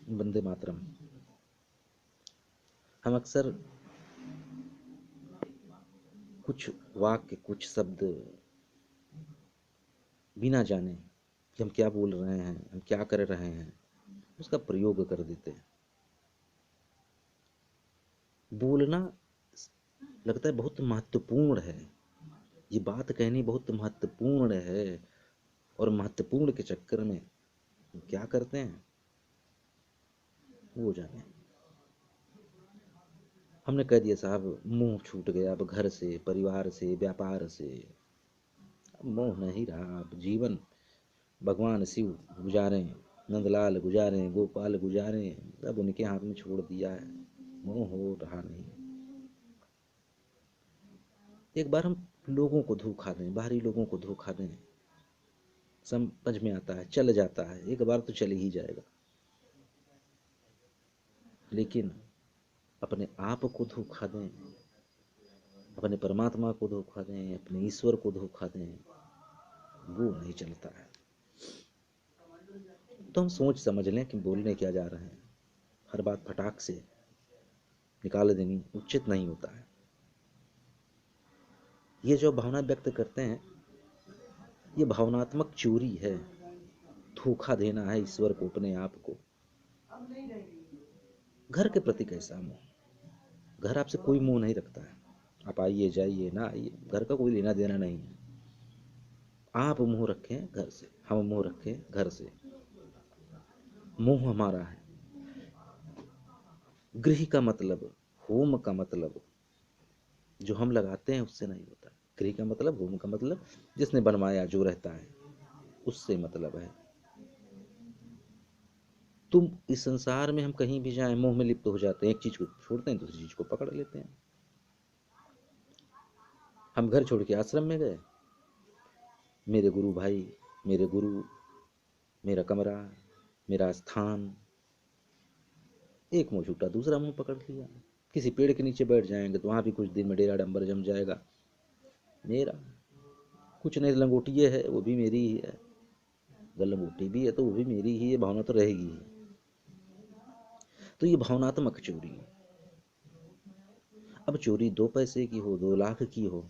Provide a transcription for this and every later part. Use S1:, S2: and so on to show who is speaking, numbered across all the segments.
S1: वंदे मातरम। हम अक्सर कुछ वाक्य, कुछ शब्द बिना जाने कि हम क्या बोल रहे हैं, हम क्या कर रहे हैं, उसका प्रयोग कर देते हैं। बोलना लगता है बहुत महत्वपूर्ण है, ये बात कहनी बहुत महत्वपूर्ण है, और महत्वपूर्ण के चक्कर में हम क्या करते हैं वो जाने। हमने कह दिया साहब मुंह छूट गया, अब घर से, परिवार से, व्यापार से अब मोह नहीं रहा। अब जीवन भगवान शिव गुजारे, नंदलाल गुजारे, गोपाल गुजारे, सब उनके हाथ में छोड़ दिया है, मोह हो रहा नहीं। एक बार हम लोगों को धोखा दें, बाहरी लोगों को धोखा दें, समझ में आता है, चल जाता है, एक बार तो चल ही जाएगा। लेकिन अपने आप को धोखा दें, अपने परमात्मा को धोखा दें, अपने ईश्वर को धोखा दें, वो नहीं चलता है। तो हम सोच समझ लें कि बोलने क्या जा रहे हैं। हर बात फटाक से निकाल देनी उचित नहीं होता है। ये जो भावना व्यक्त करते हैं, ये भावनात्मक चोरी है, धोखा देना है ईश्वर को, अपने आप को। घर के प्रति कैसा मोह? घर आपसे कोई मोह नहीं रखता है, आप आइए जाइए ना आइए, घर का कोई लेना देना नहीं है। आप मोह रखें घर से, हम मोह रखें घर से। मोह हमारा है। गृह का मतलब, होम का मतलब जो हम लगाते हैं उससे नहीं होता। गृह का मतलब, होम का मतलब जिसने बनवाया, जो रहता है, उससे मतलब है। तुम इस संसार में हम कहीं भी जाएं मोह में लिप्त हो जाते हैं, एक चीज को छोड़ते हैं दूसरी चीज को पकड़ लेते हैं। हम घर छोड़ के आश्रम में गए, मेरे गुरु भाई, मेरे गुरु, मेरा कमरा, मेरा स्थान, एक मुंह छूटा दूसरा मुंह पकड़ लिया। किसी पेड़ के नीचे बैठ जाएंगे तो वहां भी कुछ दिन में डेरा डंबर जम जाएगा। मेरा कुछ नहीं, लंगोटिए है वो भी मेरी ही है, अगर लंगोटी भी है तो वो भी मेरी ही है, भावना तो रहेगी ही। तो ये भावनात्मक चोरी है। अब चोरी 2 पैसे की हो, 2 लाख की हो,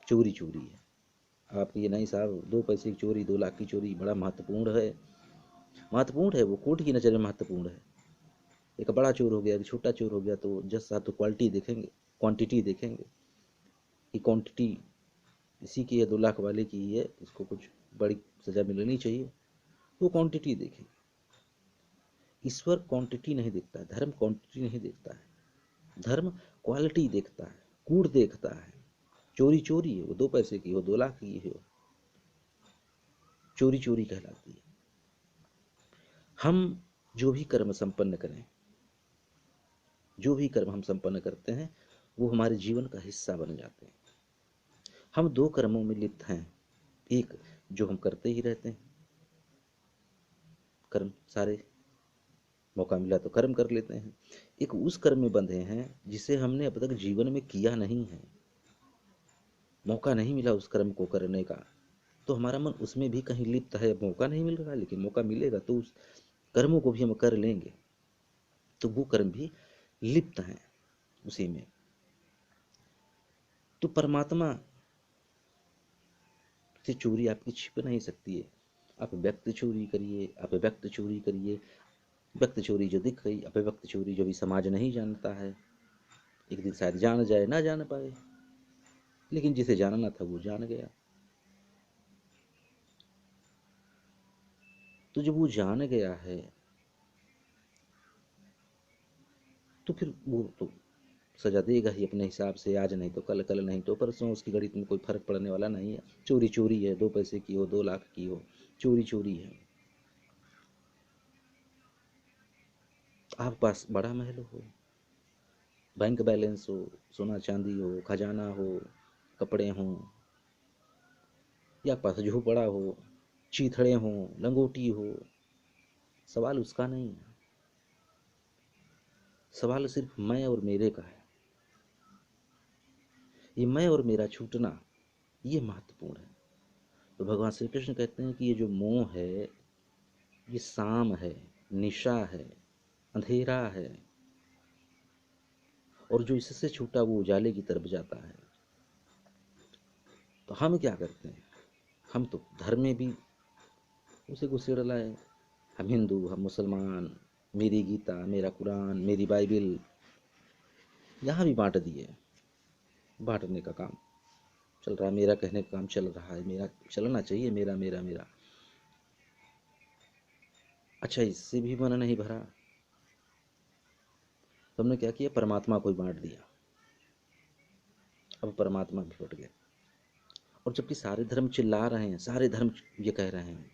S1: चोरी चोरी है। आप ये नहीं साहब 2 पैसे की चोरी, 2 लाख की चोरी बड़ा महत्वपूर्ण है। महत्वपूर्ण है, वो कोर्ट की नज़र में महत्वपूर्ण है। एक बड़ा चोर हो गया, एक छोटा चोर हो गया, तो जज साहब तो क्वालिटी देखेंगे, क्वांटिटी देखेंगे कि क्वांटिटी इसी की है, 2 लाख वाले की ही है, इसको कुछ बड़ी सजा मिलनी चाहिए, वो क्वांटिटी देखेंगे। ईश्वर क्वांटिटी नहीं देखता है, धर्म क्वांटिटी नहीं देखता है, धर्म क्वालिटी देखता है, गुण देखता है। चोरी चोरी है, वो 2 पैसे की हो, 2 लाख की हो, चोरी चोरी कहलाती है। हम जो भी कर्म संपन्न करें, जो भी कर्म हम संपन्न करते हैं, वो हमारे जीवन का हिस्सा बन जाते हैं। हम 2 कर्मों में लिप्त हैं। एक जो हम करते ही रहते हैं, कर्म सारे, मौका मिला तो कर्म कर लेते हैं। एक उस कर्म में बंधे हैं जिसे हमने अब तक जीवन में किया नहीं है, मौका नहीं मिला उस कर्म को करने का, तो हमारा मन उसमें भी कहीं लिप्त है। मौका नहीं मिल रहा, लेकिन मौका मिलेगा तो उस कर्मों को भी हम कर लेंगे, तो वो कर्म भी लिप्त हैं उसी में। तो परमात्मा से चोरी आपकी छिप नहीं सकती है। आप व्यक्त चोरी करिए, आप व्यक्त चोरी करिए, व्यक्त चोरी जो दिख गई, अव्यक्त चोरी जो भी समाज नहीं जानता है, एक दिन शायद जान जाए, ना जान पाए, लेकिन जिसे जानना था वो जान गया। तो जब वो जान गया है तो फिर वो तो सजा देगा ही अपने हिसाब से, आज नहीं तो कल, कल नहीं तो परसों, उसकी गणित में कोई फर्क पड़ने वाला नहीं है। चोरी चोरी है, 2 पैसे की हो, 2 लाख की हो, चोरी चोरी है। आपके पास बड़ा महल हो, बैंक बैलेंस हो, सोना चांदी हो, खजाना हो, कपड़े हों, या पास झोपड़ा हो, चीथड़े हों, लंगोटी हो, सवाल उसका नहीं है। सवाल सिर्फ मैं और मेरे का है। ये मैं और मेरा छूटना, ये महत्वपूर्ण है। तो भगवान श्री कृष्ण कहते हैं कि ये जो मोह है, ये शाम है, निशा है, अंधेरा है, और जो इससे छूटा वो उजाले की तरफ जाता है। तो हम क्या करते हैं, हम तो धर्म में भी उसी को सिर लाए। हम हिंदू, हम मुसलमान, मेरी गीता, मेरा कुरान, मेरी बाइबिल, यहाँ भी बांट दिए। बांटने का काम चल रहा है, मेरा कहने का काम चल रहा है, मेरा चलना चाहिए, मेरा मेरा मेरा। अच्छा, इससे भी मन नहीं भरा, तो हमने क्या किया, परमात्मा को ही बांट दिया। अब परमात्मा भी फट गया। और जबकि सारे धर्म चिल्ला रहे हैं, सारे धर्म ये कह रहे हैं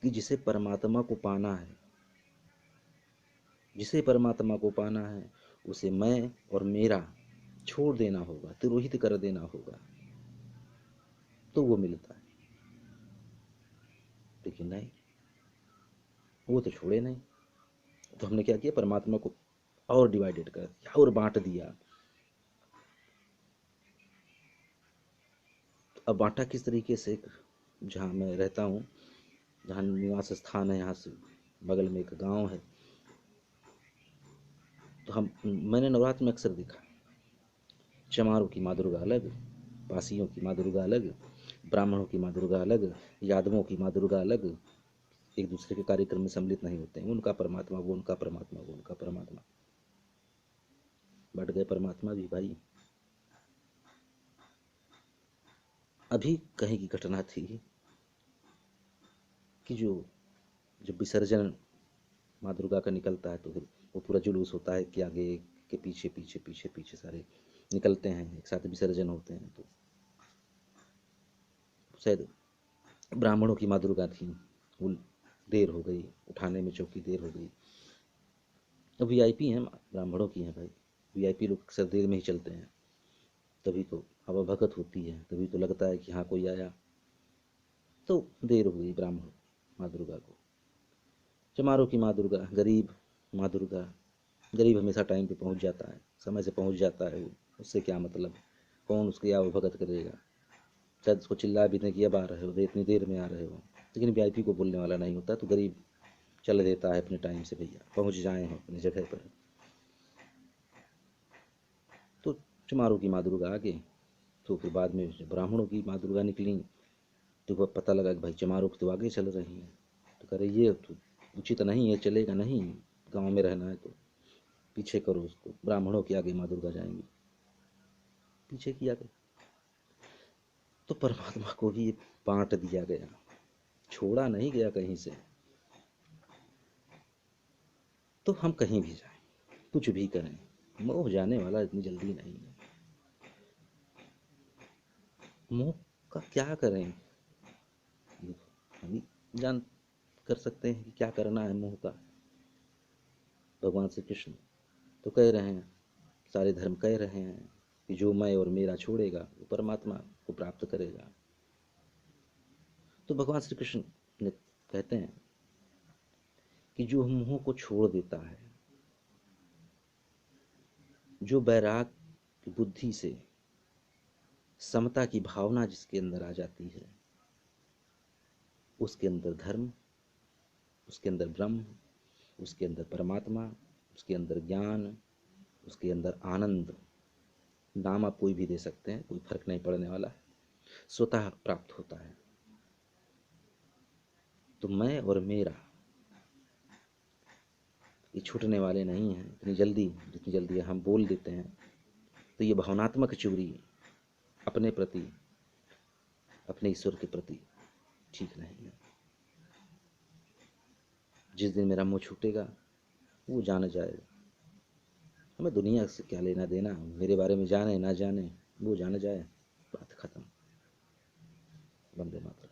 S1: कि जिसे परमात्मा को पाना है, जिसे परमात्मा को पाना है, उसे मैं और मेरा छोड़ देना होगा, तिरोहित कर देना होगा, तो वो मिलता है। लेकिन नहीं, वो तो छोड़े नहीं। तो हमने क्या किया, परमात्मा को और डिवाइडेड कर दिया और बांट दिया। तो अब बांटा किस तरीके से, जहाँ मैं रहता हूँ, जहाँ निवास स्थान है, यहाँ से बगल में एक गांव है, तो मैंने नवरात्र में अक्सर देखा, चमारों की माँ दुर्गा अलग, पासियों की माँ दुर्गा अलग, ब्राह्मणों की माँ दुर्गा अलग, यादवों की माँ दुर्गा अलग, एक दूसरे के कार्यक्रम में सम्मिलित नहीं होते हैं। उनका परमात्मा, वो उनका परमात्मा, वो उनका परमात्मा। बढ़ गए परमात्मा भी भाई। अभी कहीं की घटना थी कि जो जब विसर्जन माँ दुर्गा का निकलता है, तो फिर वो पूरा जुलूस होता है कि आगे के पीछे पीछे पीछे पीछे सारे निकलते हैं, एक साथ विसर्जन होते हैं। तो शायद ब्राह्मणों की माँ दुर्गा थी, वो देर हो गई उठाने में, चौकी देर हो गई। तो वीआईपी हैं, ब्राह्मणों की हैं भाई, वीआईपी लोग अक्सर देर में ही चलते हैं, तभी तो हवा भगत होती है, तभी तो लगता है कि हाँ कोई आया। तो देर हो गई ब्राह्मण माँ दुर्गा को। चमारों की माँ दुर्गा गरीब माँ दुर्गा, गरीब हमेशा टाइम पे पहुंच जाता है, समय से पहुंच जाता है, वो उससे क्या मतलब, कौन उसकी आवभगत करेगा। शायद उसको चिल्ला भी नहीं कि अब आ रहे हो, इतनी देर में आ रहे हो, लेकिन वीआईपी को बोलने वाला नहीं होता, तो गरीब चल देता है अपने टाइम से, भैया पहुंच जाए हम अपनी जगह पर। तो चमारों की माँ दुर्गा आगे, तो फिर बाद में ब्राह्मणों की माँ दुर्गा निकली, तो पता लगा कि भाई चमारों की तो आगे चल रही हैं। तो कह रहे ये तो उचित नहीं है, चलेगा नहीं, गांव में रहना है तो पीछे करो उसको। ब्राह्मणों के आगे माँ दुर्गा जाएंगी, पीछे किया गया। तो परमात्मा को भी बांट दिया गया, छोड़ा नहीं गया कहीं से। तो हम कहीं भी जाएं, कुछ भी करें, मोह जाने वाला इतनी जल्दी नहीं है। मोह का क्या करें, हम ही जान कर सकते हैं कि क्या करना है मोह का। भगवान श्री कृष्ण तो कह रहे हैं, सारे धर्म कह रहे हैं कि जो मैं और मेरा छोड़ेगा वो परमात्मा को प्राप्त करेगा। तो भगवान श्री कृष्ण ने कहते हैं कि जो मोह को छोड़ देता है, जो वैराग की बुद्धि से समता की भावना जिसके अंदर आ जाती है, उसके अंदर धर्म, उसके अंदर ब्रह्म, उसके अंदर परमात्मा, उसके अंदर ज्ञान, उसके अंदर आनंद, नाम आप कोई भी दे सकते हैं, कोई फर्क नहीं पड़ने वाला, स्वतः प्राप्त होता है। तो मैं और मेरा ये छूटने वाले नहीं हैं इतनी जल्दी, जितनी जल्दी हम बोल देते हैं। तो ये भावनात्मक चोरी अपने प्रति, अपने ईश्वर के प्रति ठीक नहीं है। जिस दिन मेरा मुंह छूटेगा वो जान जाएगा, हमें दुनिया से क्या लेना देना, मेरे बारे में जाने ना जाने, वो जान जाए, बात खत्म। वंदे मातरम।